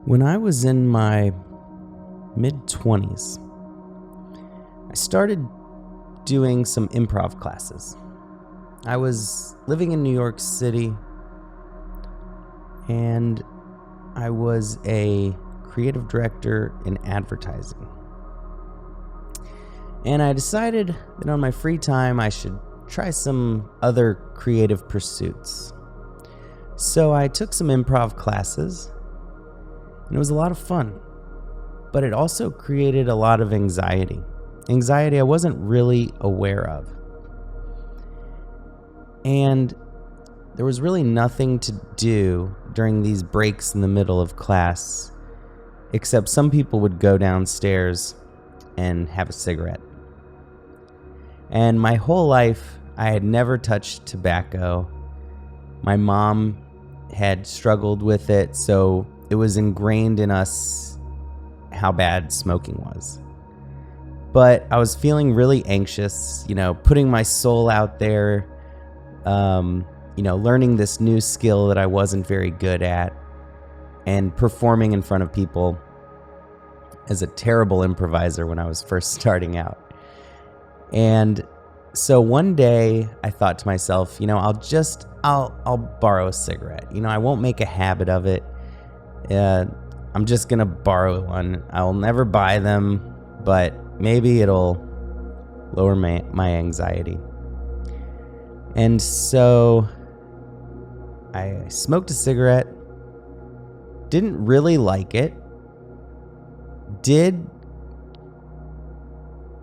When I was in my mid-20s, I started doing some improv classes. I was living in New York City, and I was a creative director in advertising. And I decided that on my free time, I should try some other creative pursuits. So I took some improv classes, and it was a lot of fun. But it also created a lot of anxiety. Anxiety I wasn't really aware of. And there was really nothing to do during these breaks in the middle of class, except some people would go downstairs and have a cigarette. And my whole life, I had never touched tobacco. My mom had struggled with it, so it was ingrained in us how bad smoking was. But I was feeling really anxious, putting my soul out there, learning this new skill that I wasn't very good at, and performing in front of people as a terrible improviser when I was first starting out. And so one day I thought to myself, I'll borrow a cigarette. I won't make a habit of it. I'm just going to borrow one. I'll never buy them, but maybe it'll lower my anxiety. And so I smoked a cigarette, didn't really like it, did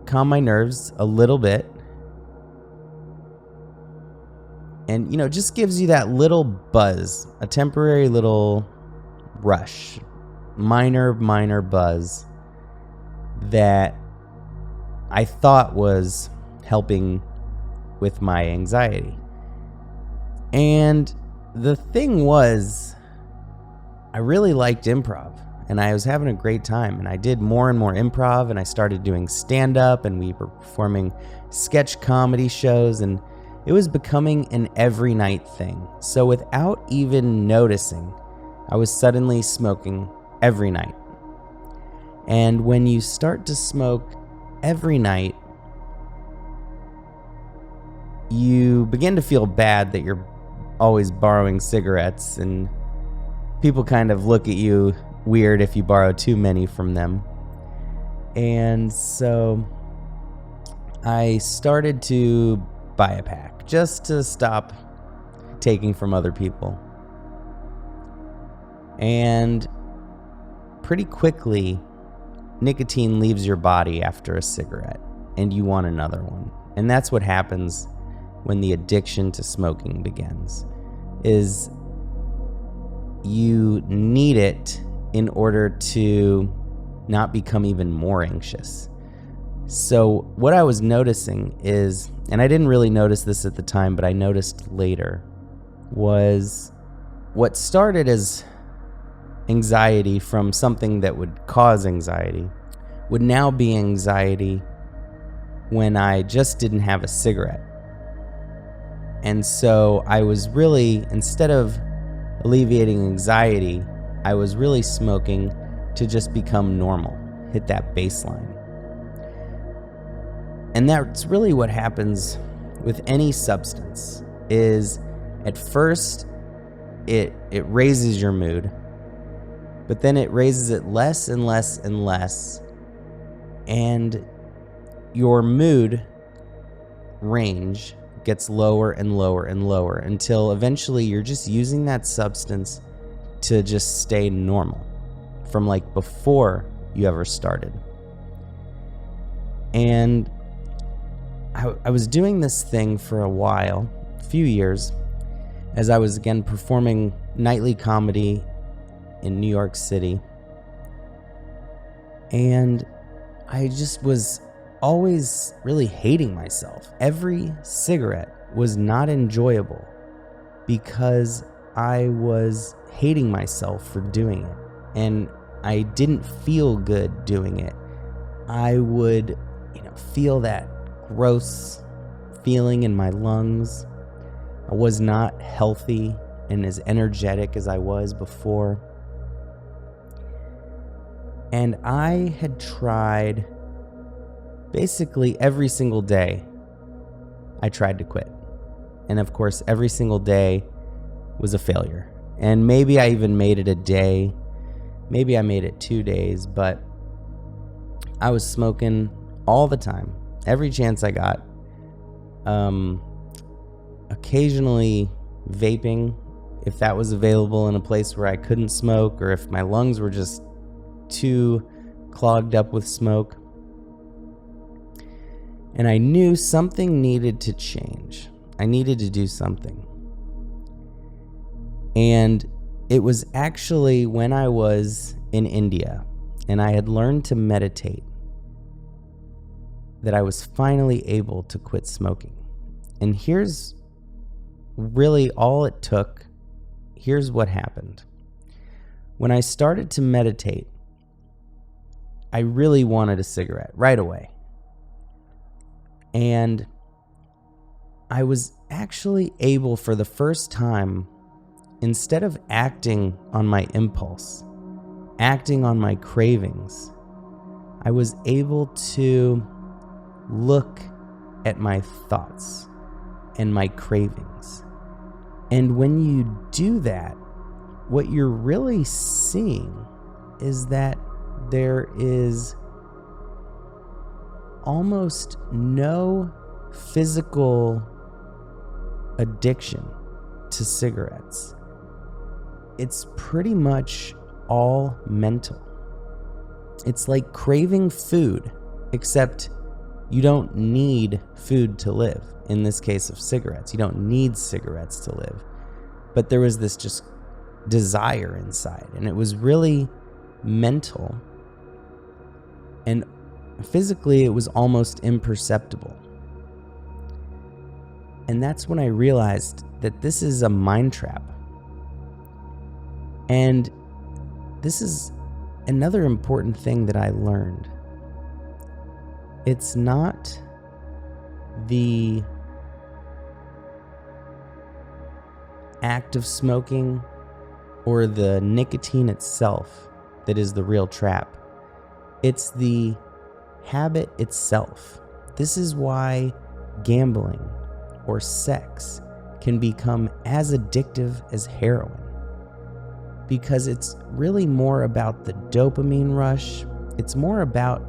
calm my nerves a little bit, and, just gives you that little buzz, a temporary little rush, minor buzz that I thought was helping with my anxiety. And the thing was, I really liked improv, and I was having a great time, and I did more and more improv, and I started doing stand-up, and we were performing sketch comedy shows, and it was becoming an every night thing. So without even noticing, I was suddenly smoking every night. And when you start to smoke every night, you begin to feel bad that you're always borrowing cigarettes, and people kind of look at you weird if you borrow too many from them. And so I started to buy a pack just to stop taking from other people. And pretty quickly, nicotine leaves your body after a cigarette, and you want another one. And that's what happens when the addiction to smoking begins, is you need it in order to not become even more anxious. So what I was noticing is, and I didn't really notice this at the time, but I noticed later, was what started as anxiety from something that would cause anxiety would now be anxiety when I just didn't have a cigarette. And so I was really, instead of alleviating anxiety, I was really smoking to just become normal, hit that baseline. And that's really what happens with any substance, is at first it raises your mood, but then it raises it less and less and less, and your mood range gets lower and lower and lower until eventually you're just using that substance to just stay normal from like before you ever started. And I was doing this thing for a while, a few years, as I was again performing nightly comedy in New York City. And I just was always really hating myself. Every cigarette was not enjoyable because I was hating myself for doing it. And I didn't feel good doing it. I would, feel that gross feeling in my lungs. I was not healthy and as energetic as I was before. And I had tried basically every single day. I tried to quit. And of course, every single day was a failure. And maybe I even made it a day. Maybe I made it 2 days, but I was smoking all the time, every chance I got. Occasionally vaping, if that was available in a place where I couldn't smoke, or if my lungs were just too clogged up with smoke. And I knew something needed to change. I needed to do something. And it was actually when I was in India and I had learned to meditate that I was finally able to quit smoking. And here's really all it took. Here's what happened. When I started to meditate, I really wanted a cigarette right away. And I was actually able, for the first time, instead of acting on my impulse, acting on my cravings, I was able to look at my thoughts and my cravings. And when you do that, what you're really seeing is that there is almost no physical addiction to cigarettes. It's pretty much all mental. It's like craving food, except you don't need food to live. In this case of cigarettes, you don't need cigarettes to live. But there was this just desire inside, and it was really mental. And physically, it was almost imperceptible. And that's when I realized that this is a mind trap. And this is another important thing that I learned. It's not the act of smoking or the nicotine itself that is the real trap. It's the habit itself. This is why gambling or sex can become as addictive as heroin, because it's really more about the dopamine rush. It's more about,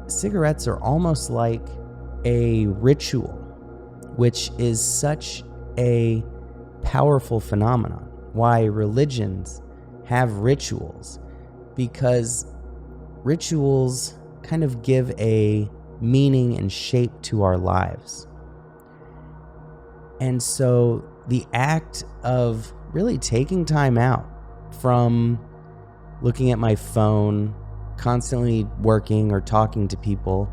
cigarettes are almost like a ritual, which is such a powerful phenomenon. Why religions have rituals, because rituals kind of give a meaning and shape to our lives. And so the act of really taking time out from looking at my phone, constantly working or talking to people,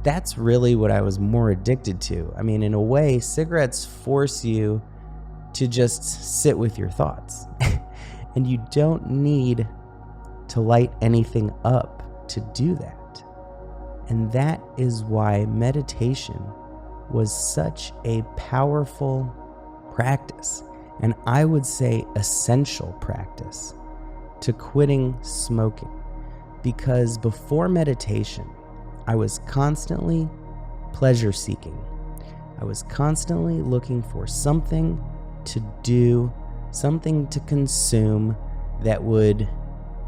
that's really what I was more addicted to. I mean, in a way, cigarettes force you to just sit with your thoughts. And you don't need to light anything up to do that. And that is why meditation was such a powerful practice, and I would say essential practice, to quitting smoking. Because before meditation, I was constantly pleasure seeking. I was constantly looking for something to do, something to consume that would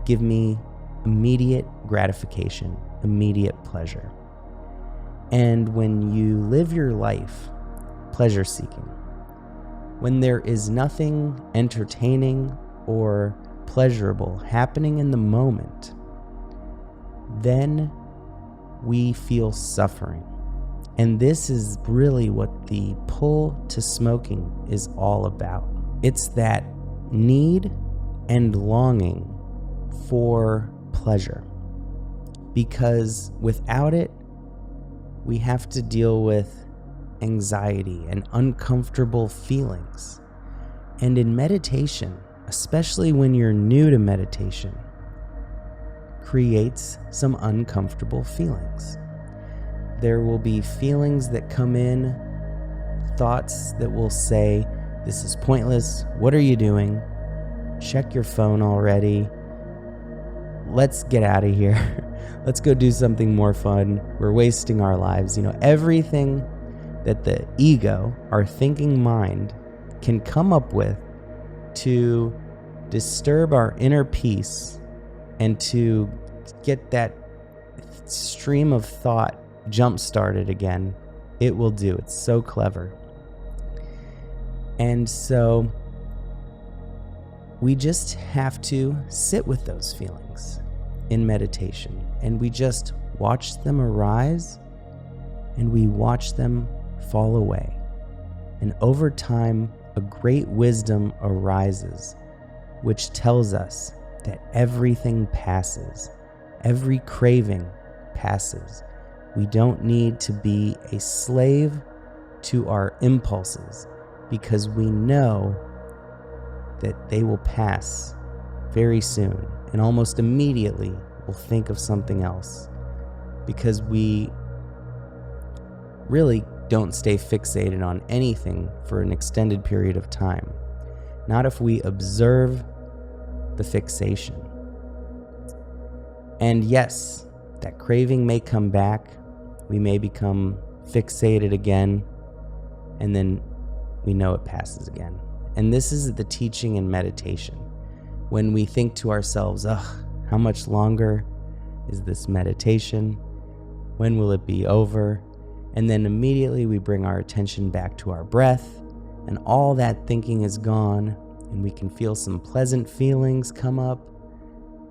give me immediate gratification, immediate pleasure. And when you live your life pleasure seeking, when there is nothing entertaining or pleasurable happening in the moment, then we feel suffering. And this is really what the pull to smoking is all about. It's that need and longing for pleasure. Because without it, we have to deal with anxiety and uncomfortable feelings. And in meditation, especially when you're new to meditation, creates some uncomfortable feelings. There will be feelings that come in, thoughts that will say, "This is pointless. What are you doing? Check your phone already. let's get out of here. Let's go do something more fun. We're wasting our lives. Everything that the ego, our thinking mind, can come up with to disturb our inner peace and to get that stream of thought jump started again, it will do. It's so clever. And so we just have to sit with those feelings in meditation, and we just watch them arise and we watch them fall away. And over time, a great wisdom arises, which tells us that everything passes. Every craving passes. We don't need to be a slave to our impulses, because we know that they will pass very soon, and almost immediately we'll think of something else, because we really don't stay fixated on anything for an extended period of time. Not if we observe the fixation. And yes, that craving may come back. We may become fixated again, and then we know it passes again. And this is the teaching in meditation. When we think to ourselves, how much longer is this meditation? When will it be over? And then immediately we bring our attention back to our breath, and all that thinking is gone, and we can feel some pleasant feelings come up,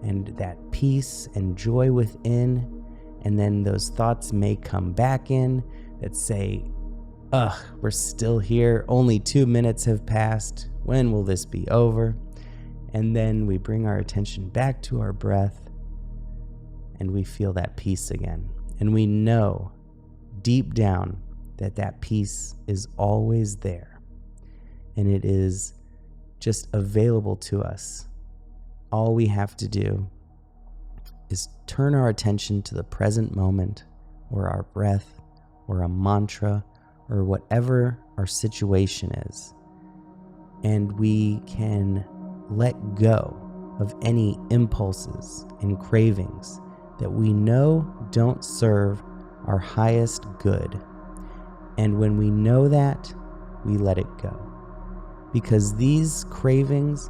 and that peace and joy within. And then those thoughts may come back in that say, we're still here. Only 2 minutes have passed. When will this be over? And then we bring our attention back to our breath, and we feel that peace again. And we know deep down that that peace is always there, and it is just available to us. All we have to do is turn our attention to the present moment, or our breath, or a mantra, or whatever our situation is. And we can let go of any impulses and cravings that we know don't serve our highest good. And when we know that, we let it go. Because these cravings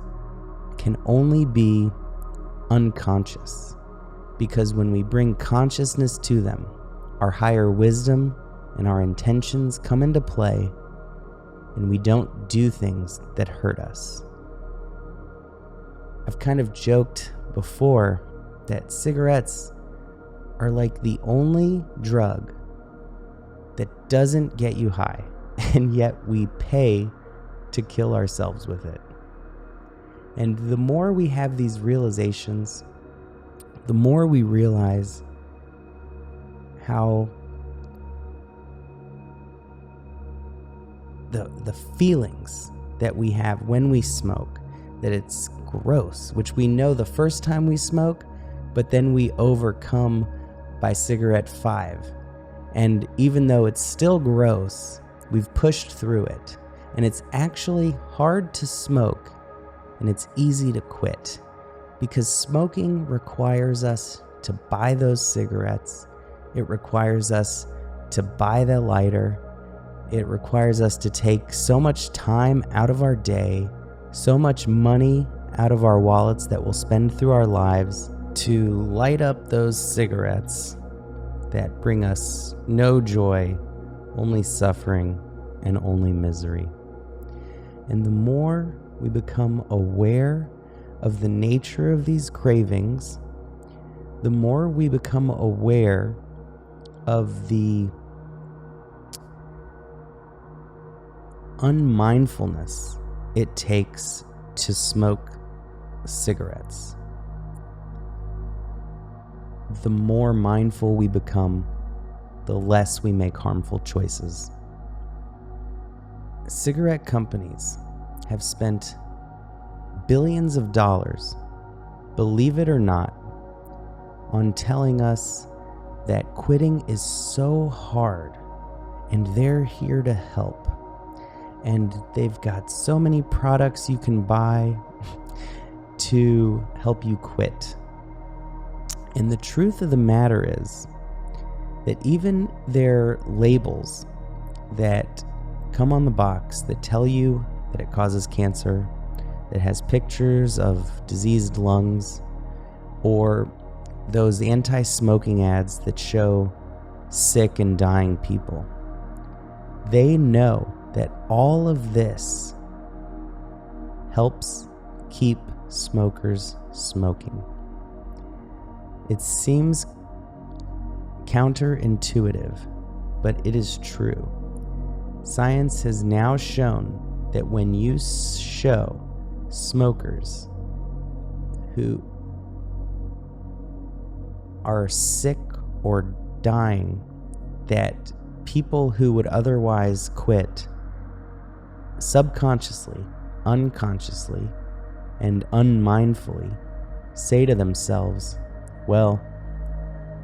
can only be unconscious. Because when we bring consciousness to them, our higher wisdom and our intentions come into play, and we don't do things that hurt us. I've kind of joked before that cigarettes are like the only drug that doesn't get you high, and yet we pay to kill ourselves with it. And the more we have these realizations, the more we realize how the feelings that we have when we smoke, that it's gross, which we know the first time we smoke, but then we overcome by cigarette 5. And even though it's still gross, we've pushed through it. And it's actually hard to smoke, and it's easy to quit, because smoking requires us to buy those cigarettes. It requires us to buy the lighter. It requires us to take so much time out of our day, so much money out of our wallets that we'll spend through our lives to light up those cigarettes that bring us no joy, only suffering, and only misery. And the more we become aware of the nature of these cravings, the more we become aware of the unmindfulness it takes to smoke cigarettes. The more mindful we become, the less we make harmful choices. Cigarette companies have spent billions of dollars, believe it or not, on telling us that quitting is so hard, and they're here to help. And they've got so many products you can buy to help you quit. And the truth of the matter is that even their labels that come on the box that tell you that it causes cancer, that has pictures of diseased lungs, or those anti-smoking ads that show sick and dying people, they know that all of this helps keep smokers smoking. It seems counterintuitive, but it is true. Science has now shown that when you show smokers who are sick or dying that people who would otherwise quit subconsciously, unconsciously, and unmindfully say to themselves, well,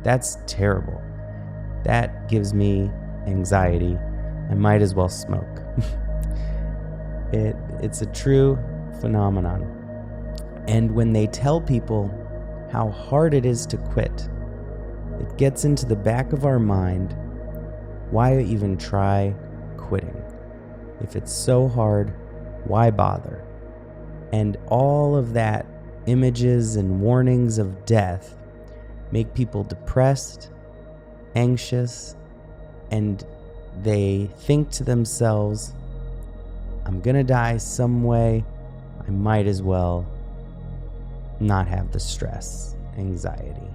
that's terrible. That gives me anxiety. I might as well smoke. It's a true phenomenon. And when they tell people how hard it is to quit, it gets into the back of our mind, why even try quitting? If it's so hard, why bother? And all of that images and warnings of death make people depressed, anxious, and they think to themselves, I'm gonna die some way, I might as well not have the stress, anxiety.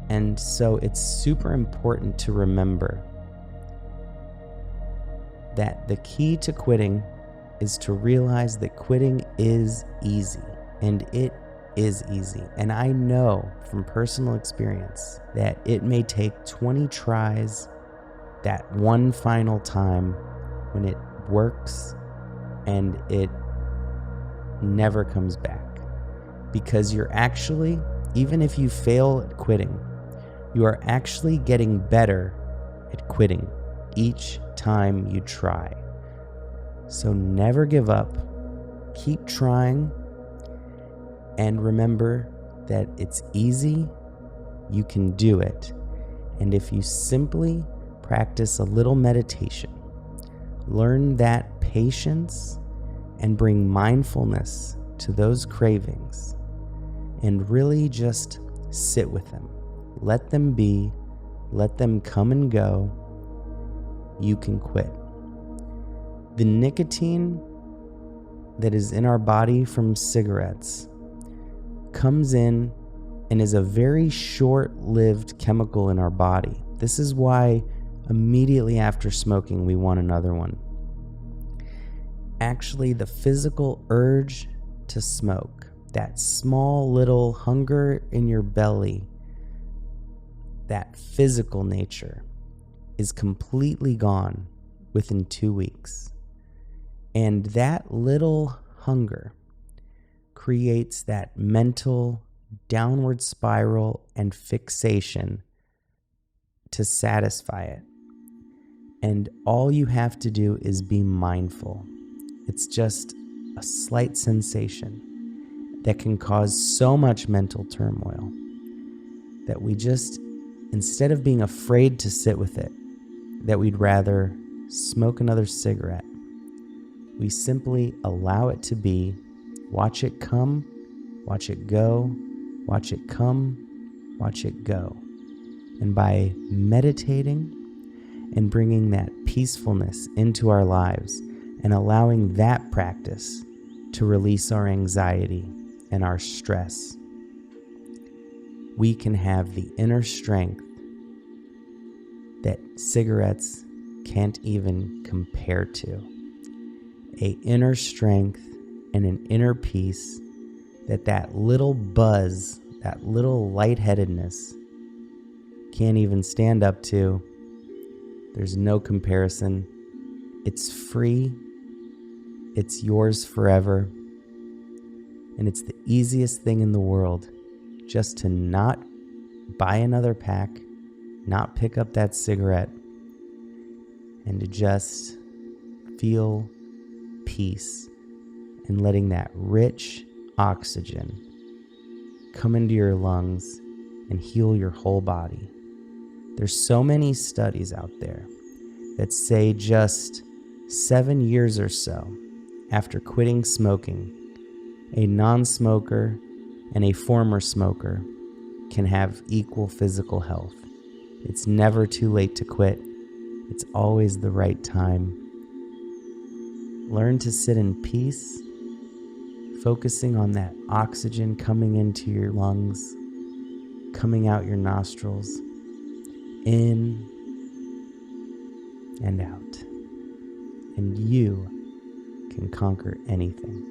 And so it's super important to remember that the key to quitting is to realize that quitting is easy, and it is easy. And I know from personal experience that it may take 20 tries, that one final time when it works and it never comes back. Because you're actually, even if you fail at quitting, you are actually getting better at quitting each time you try. So never give up, keep trying, and remember that it's easy, you can do it. And if you simply practice a little meditation, learn that patience, and bring mindfulness to those cravings, and really just sit with them. Let them be, let them come and go. You can quit. The nicotine that is in our body from cigarettes comes in and is a very short-lived chemical in our body. This is why immediately after smoking, we want another one. Actually, the physical urge to smoke, that small little hunger in your belly, that physical nature is completely gone within 2 weeks. And that little hunger creates that mental downward spiral and fixation to satisfy it. And all you have to do is be mindful. It's just a slight sensation that can cause so much mental turmoil that we just, instead of being afraid to sit with it, that we'd rather smoke another cigarette, we simply allow it to be, watch it come, watch it go, watch it come, watch it go. And by meditating and bringing that peacefulness into our lives and allowing that practice to release our anxiety and our stress, we can have the inner strength that cigarettes can't even compare to. An inner strength and an inner peace that little buzz, that little lightheadedness can't even stand up to. There's no comparison. It's free. It's yours forever. And it's the easiest thing in the world just to not buy another pack, not pick up that cigarette, and to just feel peace and letting that rich oxygen come into your lungs and heal your whole body. There's so many studies out there that say just 7 years or so after quitting smoking, a non-smoker and a former smoker can have equal physical health. It's never too late to quit. It's always the right time. Learn to sit in peace, focusing on that oxygen coming into your lungs, coming out your nostrils, in and out. And you can conquer anything.